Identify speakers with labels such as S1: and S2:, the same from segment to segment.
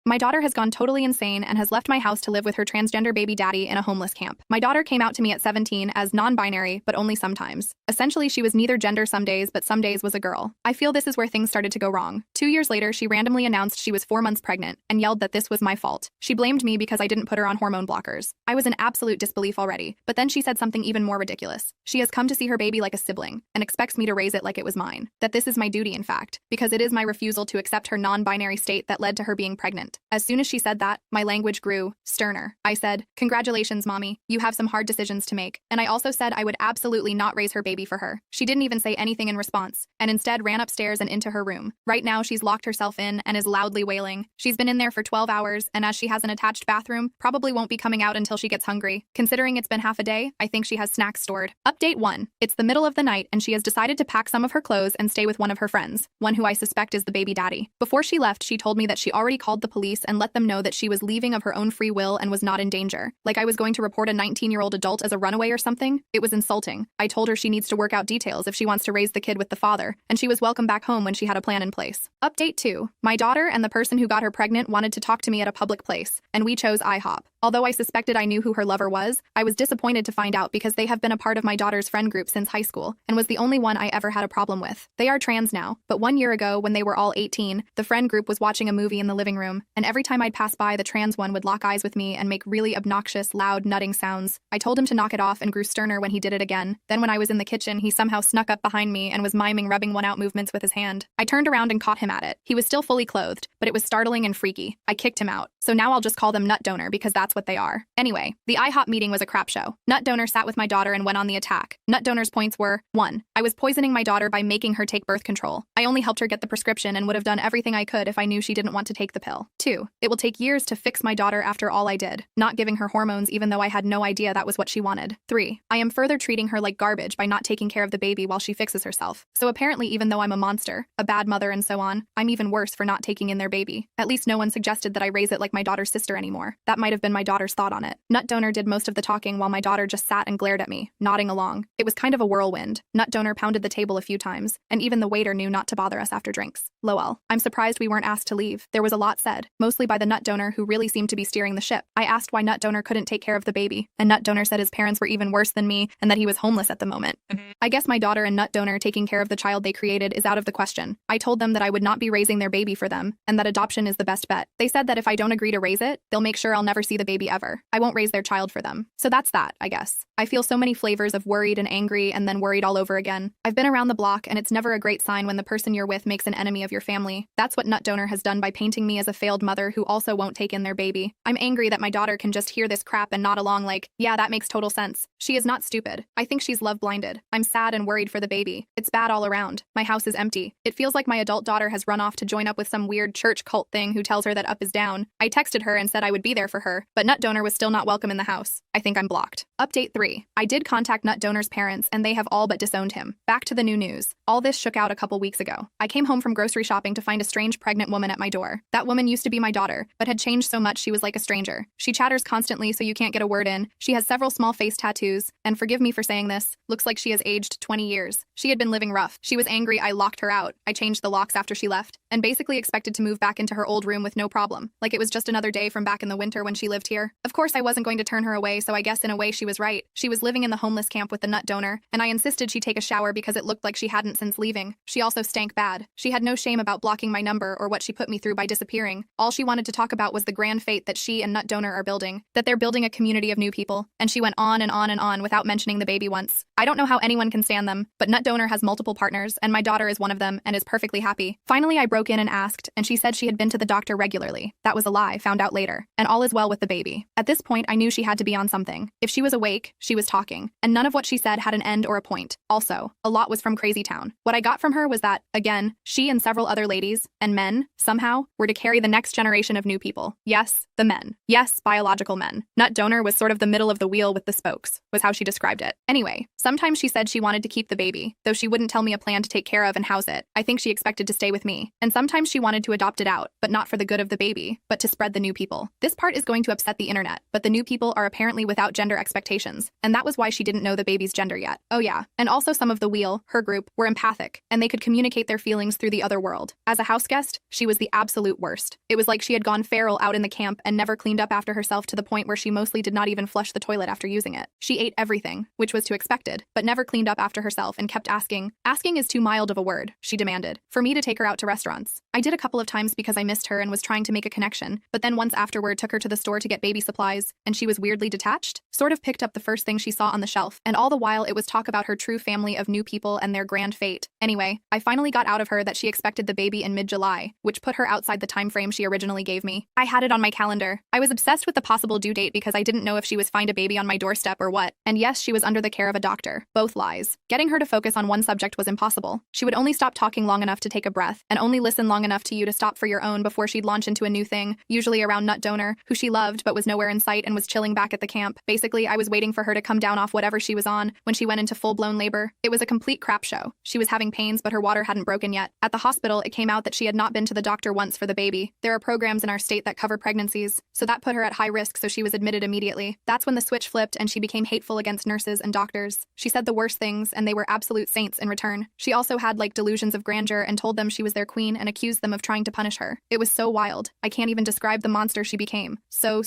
S1: My daughter has gone totally insane and has left my house to live with her transgender baby daddy in a homeless camp. My daughter came out to me at 17 as non-binary, but only sometimes. Essentially, she was neither gender some days, but some days was a girl. I feel this is where things started to go wrong. 2 years later, she randomly announced she was 4 months pregnant and yelled that this was my fault. She blamed me because I didn't put her on hormone blockers. I was in absolute disbelief already, but then she said something even more ridiculous. She has come to see her baby like a sibling and expects me to raise it like it was mine. That this is my duty, in fact, because it is my refusal to accept her non-binary state that led to her being pregnant. As soon as she said that, my language grew sterner. I said, "Congratulations, mommy. You have some hard decisions to make." And I also said I would absolutely not raise her baby for her. She didn't even say anything in response, and instead ran upstairs and into her room. Right now, she's locked herself in and is loudly wailing. She's been in there for 12 hours, and as she has an attached bathroom, probably won't be coming out until she gets hungry. Considering it's been half a day, I think she has snacks stored. Update 1. It's the middle of the night, and she has decided to pack some of her clothes and stay with one of her friends, one who I suspect is the baby daddy. Before she left, she told me that she already called the police and let them know that she was leaving of her own free will and was not in danger. Like I was going to report a 19-year-old adult as a runaway or something? It was insulting. I told her she needs to work out details if she wants to raise the kid with the father, and she was welcome back home when she had a plan in place. Update 2. My daughter and the person who got her pregnant wanted to talk to me at a public place, and we chose IHOP. Although I suspected I knew who her lover was, I was disappointed to find out because they have been a part of my daughter's friend group since high school, and was the only one I ever had a problem with. They are trans now, but 1 year ago, when they were all 18, the friend group was watching a movie in the living room, and every time I'd pass by, the trans one would lock eyes with me and make really obnoxious, loud, nutting sounds. I told him to knock it off and grew sterner when he did it again. Then when I was in the kitchen, he somehow snuck up behind me and was miming rubbing one out movements with his hand. I turned around and caught him at it. He was still fully clothed, but it was startling and freaky. I kicked him out. So now I'll just call them nut donor because that's what they are. Anyway, the IHOP meeting was a crap show. Nut donor sat with my daughter and went on the attack. Nut donor's points were: 1. I was poisoning my daughter by making her take birth control. I only helped her get the prescription and would have done everything I could if I knew she didn't want to take the pill. 2. It will take years to fix my daughter after all I did, not giving her hormones even though I had no idea that was what she wanted. 3. I am further treating her like garbage by not taking care of the baby while she fixes herself. So apparently even though I'm a monster, a bad mother and so on, I'm even worse for not taking in their baby. At least no one suggested that I raise it like my daughter's sister anymore. That might have been my daughter's thought on it. Nut donor did most of the talking while my daughter just sat and glared at me, nodding along. It was kind of a whirlwind. Nut donor pounded the table a few times, and even the waiter knew not to bother us after drinks. Lol. I'm surprised we weren't asked to leave. There was a lot said, mostly by the nut donor who really seemed to be steering the ship. I asked why nut donor couldn't take care of the baby, and nut donor said his parents were even worse than me and that he was homeless at the moment. I guess my daughter and nut donor taking care of the child they created is out of the question. I told them that I would not be raising their baby for them, and that adoption is the best bet. They said that if I don't agree to raise it, they'll make sure I'll never see the baby ever. I won't raise their child for them. So that's that, I guess. I feel so many flavors of worried and angry and then worried all over again. I've been around the block, and it's never a great sign when the person you're with makes an enemy of your family. That's what nut donor has done by painting me as a failed mother who also won't take in their baby. I'm angry that my daughter can just hear this crap and nod along like, yeah, that makes total sense. She is not stupid. I think she's love blinded. I'm sad and worried for the baby. It's bad all around. My house is empty. It feels like my adult daughter has run off to join up with some weird church cult thing who tells her that up is down. I texted her and said I would be there for her, but nut donor was still not welcome in the house. I think I'm blocked. Update 3. I did contact nut donor's parents and they have all but disowned him. Back to the new news. All this shook out a couple weeks ago. I came home from grocery shopping to find a strange pregnant woman at my door. That woman used to be my daughter, but had changed so much she was like a stranger. She chatters constantly so you can't get a word in. She has several small face tattoos, and forgive me for saying this, looks like she has aged 20 years. She had been living rough. She was angry I locked her out. I changed the locks after she left, and basically expected to move back into her old room with no problem. Like it was just another day from back in the winter when she lived here. Of course I wasn't going to turn her away, so I guess in a way she was right. She was living in the homeless camp with the nut donor, and I insisted she take a shower because it looked like she hadn't since leaving. She also stank bad. She had no shame about blocking my number or what she put me through by disappearing. All she wanted to talk about was the grand fate that she and nut donor are building, that they're building a community of new people, and she went on and on and on without mentioning the baby once. I don't know how anyone can stand them, but nut donor has multiple partners, and my daughter is one of them and is perfectly happy. Finally, I broke in and asked, and she said she had been to the doctor regularly. That was a lie, found out later, and all is well with the baby. At this point, I knew she had to be on something. If she was awake, she was talking, and none of what she said had an end or a point. Also, a lot was from Crazy Town. What I got from her was that, again, she and several other ladies, and men, somehow, were to carry the next generation of new people. Yes, the men. Yes, biological men. Nut donor was sort of the middle of the wheel with the spokes, was how she described it. Anyway, sometimes she said she wanted to keep the baby, though she wouldn't tell me a plan to take care of and house it. I think she expected to stay with me. And sometimes she wanted to adopt it out, but not for the good of the baby, but to spread the new people. This part is going to upset upset the internet, but the new people are apparently without gender expectations, and that was why she didn't know the baby's gender yet. Oh yeah, and also some of the Wheel, her group, were empathic, and they could communicate their feelings through the other world. As a house guest, she was the absolute worst. It was like she had gone feral out in the camp and never cleaned up after herself to the point where she mostly did not even flush the toilet after using it. She ate everything, which was to expected, but never cleaned up after herself and kept asking. Asking is too mild of a word, she demanded, for me to take her out to restaurants. I did a couple of times because I missed her and was trying to make a connection, but then once afterward took her to the store to get baby supplies, and she was weirdly detached, sort of picked up the first thing she saw on the shelf, and all the while it was talk about her true family of new people and their grand fate. Anyway, I finally got out of her that she expected the baby in mid-July, which put her outside the time frame she originally gave me. I had it on my calendar. I was obsessed with the possible due date because I didn't know if she was find a baby on my doorstep or what, and yes, she was under the care of a doctor. Both lies. Getting her to focus on one subject was impossible. She would only stop talking long enough to take a breath, and only listen long enough to you to stop for your own before she'd launch into a new thing, usually around Nut Donor, who she loved but was nowhere in sight and was chilling back at the camp. Basically, I was waiting for her to come down off whatever she was on when she went into full-blown labor. It was a complete crap show. She was having pains, but her water hadn't broken yet. At the hospital, it came out that she had not been to the doctor once for the baby. There are programs in our state that cover pregnancies, so that put her at high risk, so she was admitted immediately. That's when the switch flipped and she became hateful against nurses and doctors. She said the worst things, and they were absolute saints in return. She also had like delusions of grandeur and told them she was their queen and accused them of trying to punish her. It was so wild. I can't even describe the monster she became. So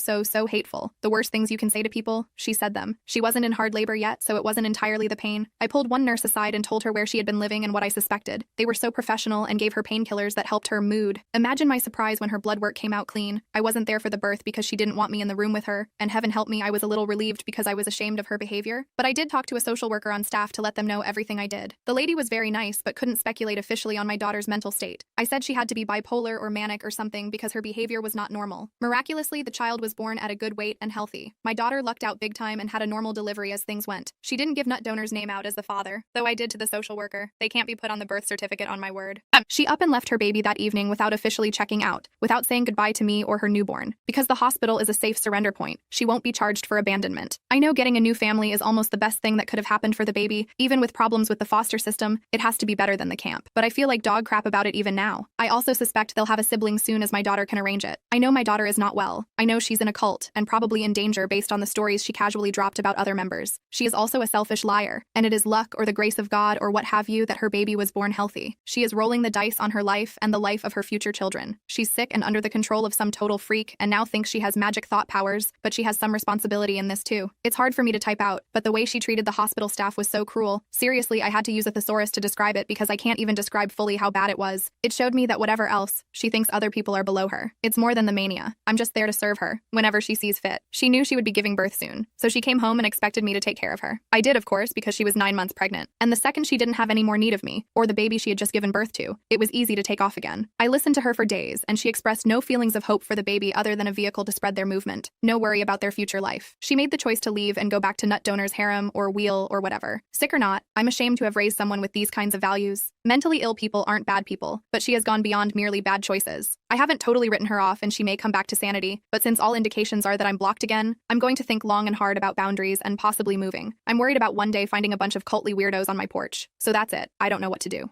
S1: hateful. The worst things you can say to people, she said them. She wasn't in hard labor yet, so it wasn't entirely the pain. I pulled one nurse aside and told her where she had been living and what I suspected. They were so professional and gave her painkillers that helped her mood. Imagine my surprise when her blood work came out clean. I wasn't there for the birth because she didn't want me in the room with her, and heaven help me, I was a little relieved because I was ashamed of her behavior. But I did talk to a social worker on staff to let them know everything I did. The lady was very nice, but couldn't speculate officially on my daughter's mental state. I said she had to be bipolar or manic or something because her behavior was not normal. Miraculously, the child was born at a good weight and healthy. My daughter lucked out big time and had a normal delivery as things went. She didn't give Nut Donor's name out as the father, though I did to the social worker. They can't be put on the birth certificate, on my word. She up and left her baby that evening without officially checking out, without saying goodbye to me or her newborn. Because the hospital is a safe surrender point, she won't be charged for abandonment. I know getting a new family is almost the best thing that could have happened for the baby. Even with problems with the foster system, it has to be better than the camp. But I feel like dog crap about it even now. I also suspect they'll have a sibling soon as my daughter can arrange it. I know my daughter is not well. I know she's in a cult and probably in danger based on the stories she casually dropped about other members. She is also a selfish liar, and it is luck or the grace of God or what have you that her baby was born healthy. She is rolling the dice on her life and the life of her future children. She's sick and under the control of some total freak and now thinks she has magic thought powers, but she has some responsibility in this too. It's hard for me to type out, but the way she treated the hospital staff was so cruel. Seriously, I had to use a thesaurus to describe it because I can't even describe fully how bad it was. It showed me that whatever else, she thinks other people are below her. It's more than the mania. I'm just there to serve her, whenever she sees fit. She knew she would be giving birth soon, so she came home and expected me to take care of her. I did, of course, because she was 9 months pregnant. And the second she didn't have any more need of me, or the baby she had just given birth to, it was easy to take off again. I listened to her for days, and she expressed no feelings of hope for the baby other than a vehicle to spread their movement. No worry about their future life. She made the choice to leave and go back to Nut Donor's harem or Wheel or whatever. Sick or not, I'm ashamed to have raised someone with these kinds of values. Mentally ill people aren't bad people, but she has gone beyond merely bad choices. I haven't totally written her off and she may come back to sanity, but since all indications are that I'm blocked again, I'm going to think long and hard about boundaries and possibly moving. I'm worried about one day finding a bunch of cultly weirdos on my porch. So that's it. I don't know what to do.